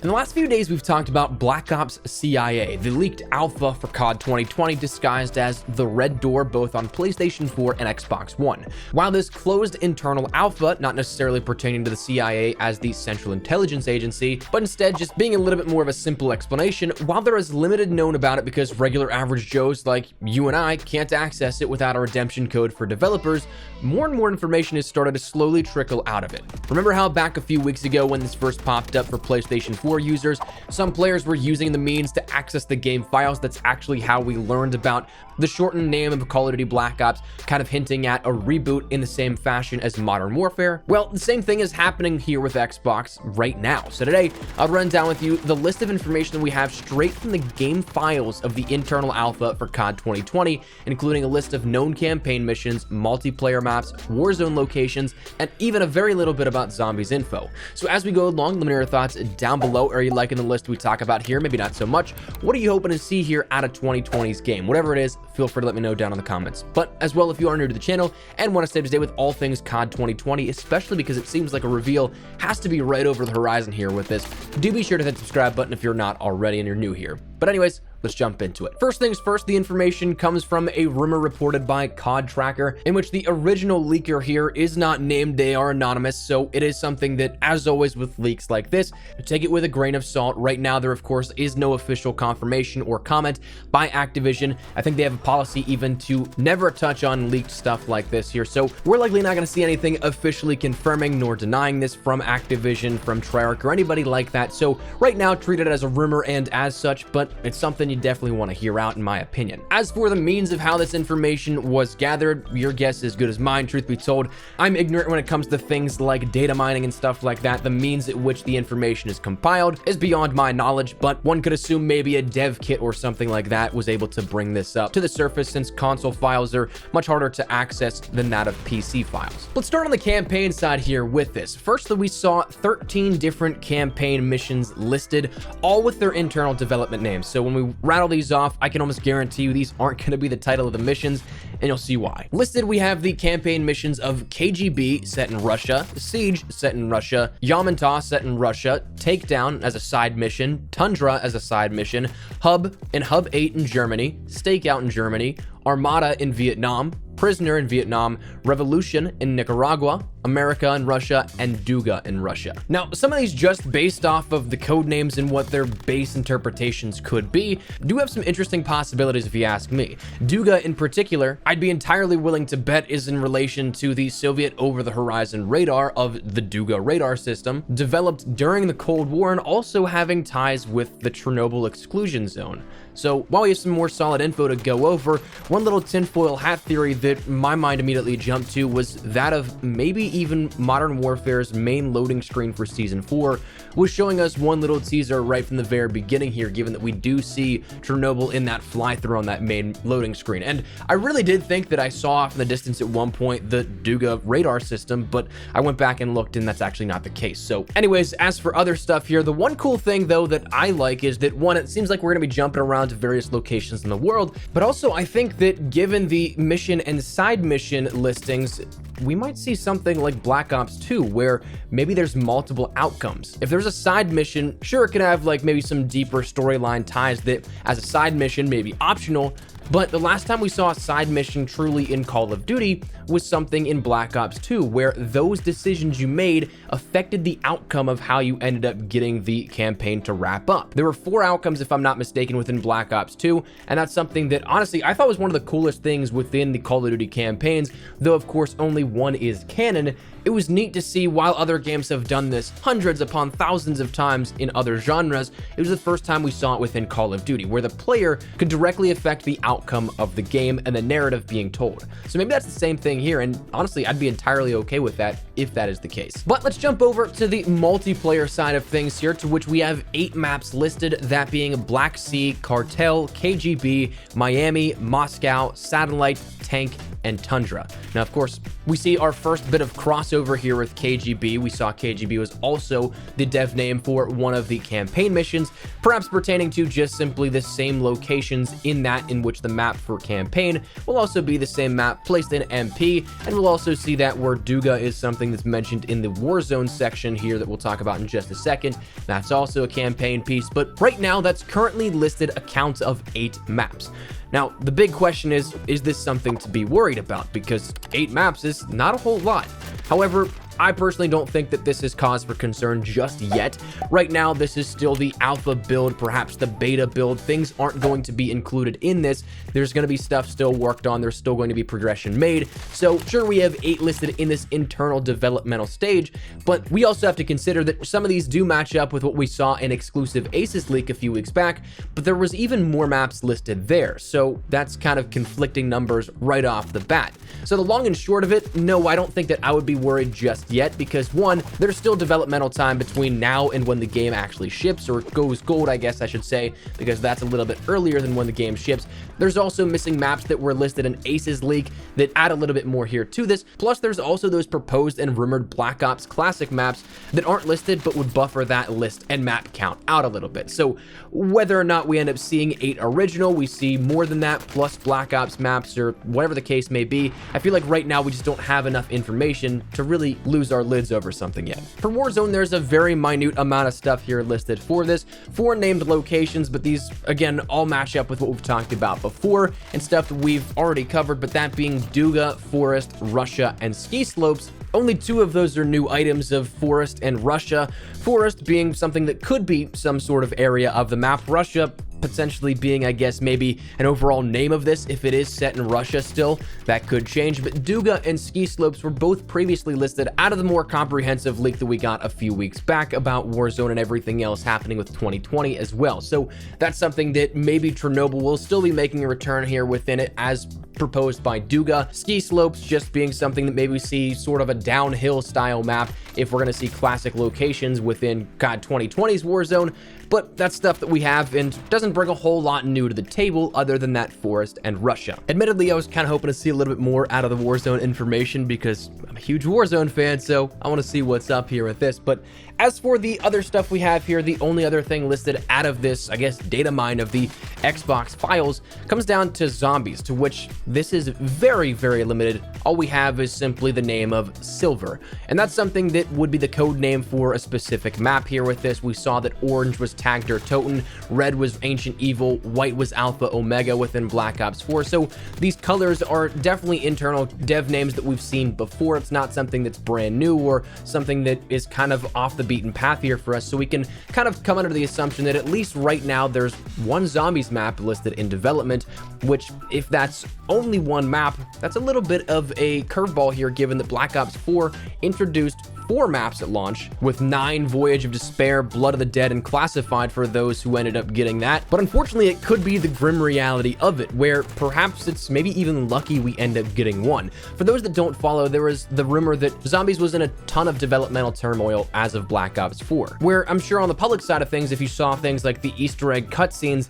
In the last few days, we've talked about Black Ops CIA, the leaked alpha for COD 2020 disguised as the Red Door both on PlayStation 4 and Xbox One. While this closed internal alpha, not necessarily pertaining to the CIA as the Central Intelligence Agency, but instead just being a little bit more of a simple explanation, while there is limited known about it because regular average Joes like you and I can't access it without a redemption code for developers, more and more information has started to slowly trickle out of it. Remember how back a few weeks ago when this first popped up for PlayStation 4 users, some players were using the means to access the game files? That's actually how we learned about the shortened name of Call of Duty Black Ops, kind of hinting at a reboot in the same fashion as Modern Warfare. Well, the same thing is happening here with Xbox right now. So today, I'll run down with you the list of information that we have straight from the game files of the internal alpha for COD 2020, including a list of known campaign missions, multiplayer maps, Warzone locations, and even a very little bit about zombies info. So as we go along, let me know your thoughts down below. Are you liking the list we talk about here? Maybe not so much. What are you hoping to see here out of 2020's game? Whatever it is, feel free to let me know down in the comments. But as well, if you are new to the channel and want to stay up to date with all things COD 2020, especially because it seems like a reveal has to be right over the horizon here with this, do be sure to hit the subscribe button if you're not already and you're new here. But anyways, let's jump into it. First things first, the information comes from a rumor reported by COD Tracker, in which the original leaker here is not named. They are anonymous, so it is something that, as always with leaks like this, take it with a grain of salt. Right now, there of course is no official confirmation or comment by Activision. I think they have a policy even to never touch on leaked stuff like this here, so we're likely not going to see anything officially confirming nor denying this from Activision, from Treyarch, or anybody like that. So right now, treat it as a rumor and as such, but it's something you definitely want to hear out, in my opinion. As for the means of how this information was gathered, your guess is as good as mine, truth be told. I'm ignorant when it comes to things like data mining and stuff like that. The means at which the information is compiled is beyond my knowledge, but one could assume maybe a dev kit or something like that was able to bring this up to the surface, since console files are much harder to access than that of PC files. Let's start on the campaign side here with this. First, we saw 13 different campaign missions listed, all with their internal development names. So when we rattle these off, I can almost guarantee you these aren't going to be the title of the missions, and you'll see why. Listed, we have the campaign missions of KGB, set in Russia, Siege, set in Russia, Yamantau, set in Russia, Takedown as a side mission, Tundra as a side mission, Hub and Hub 8 in Germany, Stakeout in Germany, Armada in Vietnam, Prisoner in Vietnam, Revolution in Nicaragua, America in Russia, and Duga in Russia. Now, some of these, just based off of the code names and what their base interpretations could be, do have some interesting possibilities if you ask me. Duga in particular, I'd be entirely willing to bet is in relation to the Soviet over-the-horizon radar of the Duga radar system, developed during the Cold War and also having ties with the Chernobyl exclusion zone. So while we have some more solid info to go over, one little tinfoil hat theory that my mind immediately jumped to was that of maybe even Modern Warfare's main loading screen for Season 4 was showing us one little teaser right from the very beginning here, given that we do see Chernobyl in that fly-through on that main loading screen. And I really did think that I saw off in the distance at one point the Duga radar system, but I went back and looked and that's actually not the case. So anyways, as for other stuff here, the one cool thing though that I like is that, one, it seems like we're going to be jumping around to various locations in the world, but also I think that given the mission and side mission listings, we might see something like Black Ops 2 where maybe there's multiple outcomes. If there's a side mission, sure, it could have like maybe some deeper storyline ties that as a side mission may be optional, but the last time we saw a side mission truly in Call of Duty was something in Black Ops 2, where those decisions you made affected the outcome of how you ended up getting the campaign to wrap up. There were 4 outcomes, if I'm not mistaken, within Black Ops 2, and that's something that honestly I thought was one of the coolest things within the Call of Duty campaigns, though of course only one is canon. It was neat to see, while other games have done this hundreds upon thousands of times in other genres, it was the first time we saw it within Call of Duty, where the player could directly affect the outcome of the game and the narrative being told. So maybe that's the same thing here, and honestly, I'd be entirely okay with that if that is the case. But let's jump over to the multiplayer side of things here, to which we have 8 maps listed, that being Black Sea, Cartel, KGB, Miami, Moscow, Satellite, Tank, and Tundra. Now, of course, we see our first bit of crossover here with KGB. We saw KGB was also the dev name for one of the campaign missions, perhaps pertaining to just simply the same locations in which the map for campaign will also be the same map placed in MP, and we'll also see that where Duga is something that's mentioned in the Warzone section here that we'll talk about in just a second. That's also a campaign piece, but right now that's currently listed a count of 8 maps. Now, the big question is this something to be worried about? Because 8 maps is not a whole lot. However, I personally don't think that this is cause for concern just yet. Right now, this is still the alpha build, perhaps the beta build. Things aren't going to be included in this. There's going to be stuff still worked on. There's still going to be progression made. So sure, we have 8 listed in this internal developmental stage, but we also have to consider that some of these do match up with what we saw in exclusive Aces leak a few weeks back, but there was even more maps listed there. So that's kind of conflicting numbers right off the bat. So the long and short of it, no, I don't think that I would be worried just yet, because one, there's still developmental time between now and when the game actually ships, or goes gold, I guess I should say, because that's a little bit earlier than when the game ships. There's also missing maps that were listed in Aces leak that add a little bit more here to this. Plus, there's also those proposed and rumored Black Ops Classic maps that aren't listed but would buffer that list and map count out a little bit. So whether or not we end up seeing 8 original, we see more than that plus Black Ops maps, or whatever the case may be, I feel like right now we just don't have enough information to really lose our lids over something yet. For Warzone, there's a very minute amount of stuff here listed for this, 4 named locations, but these again all match up with what we've talked about before and stuff that we've already covered, but that being Duga, Forest, Russia, and Ski Slopes. Only 2 of those are new items of Forest and Russia. Forest being something that could be some sort of area of the map. Russia potentially being, I guess, maybe an overall name of this. If it is set in Russia still, that could change. But Duga and Ski Slopes were both previously listed out of the more comprehensive leak that we got a few weeks back about Warzone and everything else happening with 2020 as well. So that's something that maybe Chernobyl will still be making a return here within it, as proposed by Duga. Ski Slopes just being something that maybe we see sort of a downhill style map if we're going to see classic locations within COD 2020's Warzone. But that's stuff that we have and doesn't bring a whole lot new to the table other than that Forest and Russia. Admittedly, I was kind of hoping to see a little bit more out of the Warzone information because I'm a huge Warzone fan, so I want to see what's up here with this. But as for the other stuff we have here, the only other thing listed out of this, I guess, data mine of the Xbox files comes down to zombies, to which this is very, very limited. All we have is simply the name of Silver, and that's something that would be the code name for a specific map here with this. We saw that orange was tagged or Toten, red was Ancient Evil, white was Alpha Omega within Black Ops 4. So these colors are definitely internal dev names that we've seen before. It's not something that's brand new or something that is kind of off the beaten path here for us. So we can kind of come under the assumption that at least right now there's one zombies map listed in development, which if that's only one map, that's a little bit of a curveball here, given that Black Ops 4 introduced 4 maps at launch, with 9 Voyage of Despair, Blood of the Dead, and Classified for those who ended up getting that. But unfortunately, it could be the grim reality of it, where perhaps it's maybe even lucky we end up getting one. For those that don't follow, there was the rumor that Zombies was in a ton of developmental turmoil as of Black Ops 4, where I'm sure on the public side of things, if you saw things like the Easter egg cutscenes,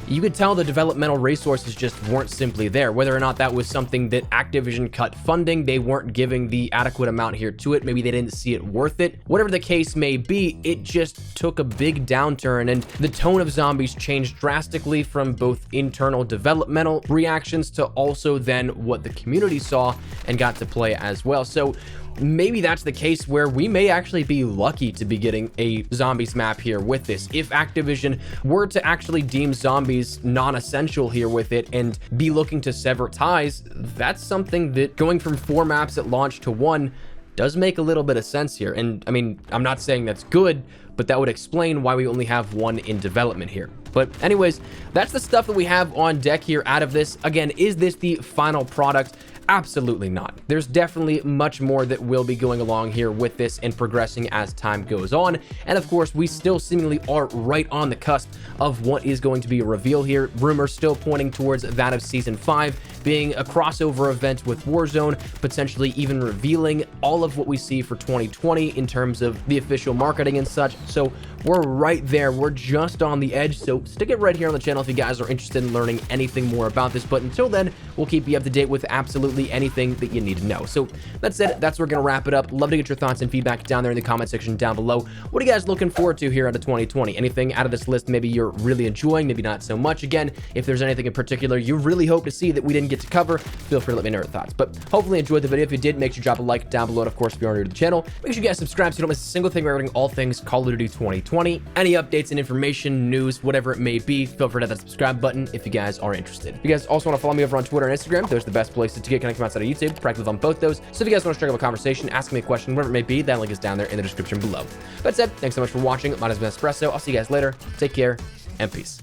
you could tell the developmental resources just weren't simply there. Whether or not that was something that Activision cut funding, they weren't giving the adequate amount here to it, maybe they didn't see it worth it. Whatever the case may be, it just took a big downturn, and the tone of Zombies changed drastically from both internal developmental reactions to also then what the community saw and got to play as well. So maybe that's the case where we may actually be lucky to be getting a zombies map here with this. If Activision were to actually deem zombies non-essential here with it and be looking to sever ties, that's something that going from 4 maps at launch to 1 does make a little bit of sense here. And I mean, I'm not saying that's good, but that would explain why we only have 1 in development here. But anyways, that's the stuff that we have on deck here out of this. Again, is this the final product? Absolutely not. There's definitely much more that will be going along here with this and progressing as time goes on. And of course, we still seemingly are right on the cusp of what is going to be a reveal here. Rumors still pointing towards that of Season 5 being a crossover event with Warzone, potentially even revealing all of what we see for 2020 in terms of the official marketing and such. So we're right there. We're just on the edge. So stick it right here on the channel if you guys are interested in learning anything more about this. But until then, we'll keep you up to date with absolutely absolutely anything that you need to know. So that's it. That's where we're going to wrap it up. Love to get your thoughts and feedback down there in the comment section down below. What are you guys looking forward to here out of 2020? Anything out of this list maybe you're really enjoying, maybe not so much? Again, if there's anything in particular you really hope to see that we didn't get to cover, feel free to let me know your thoughts. But hopefully enjoyed the video. If you did, make sure you drop a like down below. And of course, if you're new to the channel, make sure you guys subscribe so you don't miss a single thing regarding all things Call of Duty 2020. Any updates and information, news, whatever it may be, feel free to hit that subscribe button if you guys are interested. If you guys also want to follow me over on Twitter and Instagram, those are the best places to get connected outside of YouTube. Practice on both those. So if you guys want to strike up a conversation, ask me a question, whatever it may be, that link is down there in the description below. That said, thanks so much for watching. My name has been Espresso. I'll see you guys later. Take care and peace.